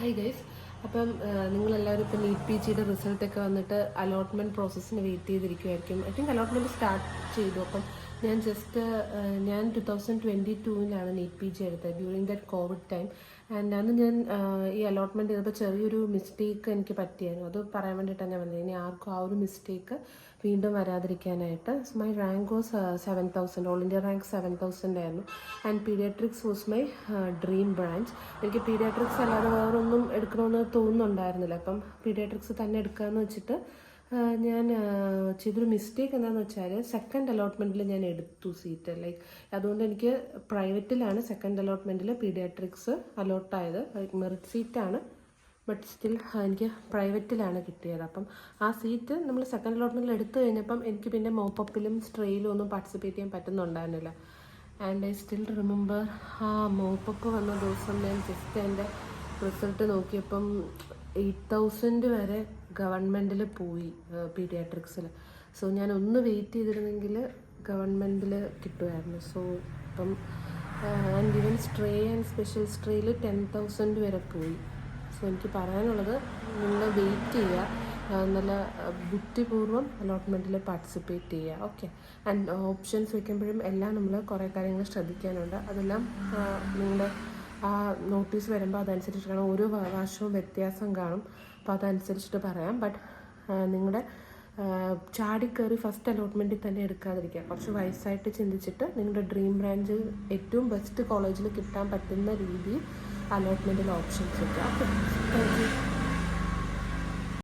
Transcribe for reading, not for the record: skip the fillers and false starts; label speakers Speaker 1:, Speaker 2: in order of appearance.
Speaker 1: Hi guys. അപ്പം നിങ്ങളെല്ലാവരും ഇപ്പം നീറ്റ് പി ജിയുടെ റിസൾട്ടൊക്കെ വന്നിട്ട് അലോട്ട്മെൻറ്റ് പ്രോസസ്സിന് വെയിറ്റ് ചെയ്തിരിക്കുമായിരിക്കും. ഐ തിങ്ക് അലോട്ട്മെൻറ്റ് സ്റ്റാർട്ട് ചെയ്തു. അപ്പം ഞാൻ 2022-ലാണ് നീറ്റ് പി ജി എടുത്തത്, during that COVID time. And അന്ന് ഞാൻ ഈ അലോട്ട്മെൻറ്റ് ചെയ്തപ്പോൾ ചെറിയൊരു മിസ്റ്റേക്ക് എനിക്ക് പറ്റിയായിരുന്നു. അത് പറയാൻ വേണ്ടിയിട്ടാണ് ഞാൻ വന്നത്. ഇനി ആർക്കും ആ ഒരു മിസ്റ്റേക്ക് വീണ്ടും വരാതിരിക്കാനായിട്ട്. My rank was 7,000, all India rank 7,000 ആയിരുന്നു. And paediatrics was my dream branch. എനിക്ക് പീഡിയാട്രിക്സ് അല്ലാതെ വേറൊന്നും എടുക്കണമെന്ന് തോന്നുന്നുണ്ടായിരുന്നില്ല. അപ്പം പീഡിയാട്രിക്സ് തന്നെ എടുക്കാമെന്ന് വെച്ചിട്ട് ഞാൻ ചെയ്തൊരു മിസ്റ്റേക്ക് എന്താണെന്ന് വെച്ചാൽ, സെക്കൻഡ് അലോട്ട്മെൻറ്റിൽ ഞാൻ എടുത്തു സീറ്റ്. ലൈക്ക് അതുകൊണ്ട് എനിക്ക് പ്രൈവറ്റിലാണ് സെക്കൻഡ് അലോട്ട്മെൻറ്റിൽ പീഡിയാട്രിക്സ് അലോട്ടായത്. ലൈക്ക് മെറിറ്റ് സീറ്റാണ്, ബട്ട് സ്റ്റിൽ എനിക്ക് പ്രൈവറ്റിലാണ് കിട്ടിയത്. അപ്പം ആ സീറ്റ് നമ്മൾ സെക്കൻഡ് അലോട്ട്മെൻറ്റിൽ എടുത്തു കഴിഞ്ഞപ്പം എനിക്ക് പിന്നെ മോപ്പപ്പിലും സ്ട്രെയിലും ഒന്നും പാർട്ടിസിപ്പേറ്റ് ചെയ്യാൻ പറ്റുന്നുണ്ടായിരുന്നില്ല. ആൻഡ് ഐ സ്റ്റിൽ റിമെമ്പർ, ആ മോപ്പപ്പ് വന്ന ദിവസം ഞാൻ ജസ്റ്റ് എൻ്റെ റിസൾട്ട് നോക്കിയപ്പം 8,000 വരെ ഗവൺമെൻറ്റിൽ പോയി പീഡിയാട്രിക്സിൽ. സോ ഞാൻ ഒന്ന് വെയിറ്റ് ചെയ്തിരുന്നെങ്കിൽ ഗവൺമെൻറ്റിൽ കിട്ടുമായിരുന്നു. സോ ഇപ്പം and even stray and special സ്ട്രേയിൽ 10,000 വരെ പോയി. സോ എനിക്ക് പറയാനുള്ളത്, നിങ്ങൾ വെയിറ്റ് ചെയ്യുക, നല്ല ബുദ്ധിപൂർവ്വം അലോട്ട്മെൻറ്റിൽ പാർട്ടിസിപ്പേറ്റ് ചെയ്യുക. ഓക്കെ. ആൻഡ് ഓപ്ഷൻസ് വയ്ക്കുമ്പോഴും എല്ലാം നമ്മൾ കുറേ കാര്യങ്ങൾ ശ്രദ്ധിക്കാനുണ്ട്. അതെല്ലാം നിങ്ങളുടെ ആ നോട്ടീസ് വരുമ്പോൾ അതനുസരിച്ച് കാണും. ഓരോ വർഷവും വ്യത്യാസം കാണും. അപ്പോൾ അതനുസരിച്ചിട്ട് പറയാം. ബട്ട് നിങ്ങളുടെ ചാടിക്കയറി ഫസ്റ്റ് അലോട്ട്മെൻറ്റിൽ തന്നെ എടുക്കാതിരിക്കുക. കുറച്ച് വയസ്സായിട്ട് ചിന്തിച്ചിട്ട് നിങ്ങളുടെ ഡ്രീം ബ്രാഞ്ച് ഏറ്റവും ബെസ്റ്റ് കോളേജിൽ കിട്ടാൻ പറ്റുന്ന രീതിയിൽ അലോട്ട്മെൻറ്റിൽ ഓപ്ഷൻസ് വയ്ക്കുക. Okay, thank you.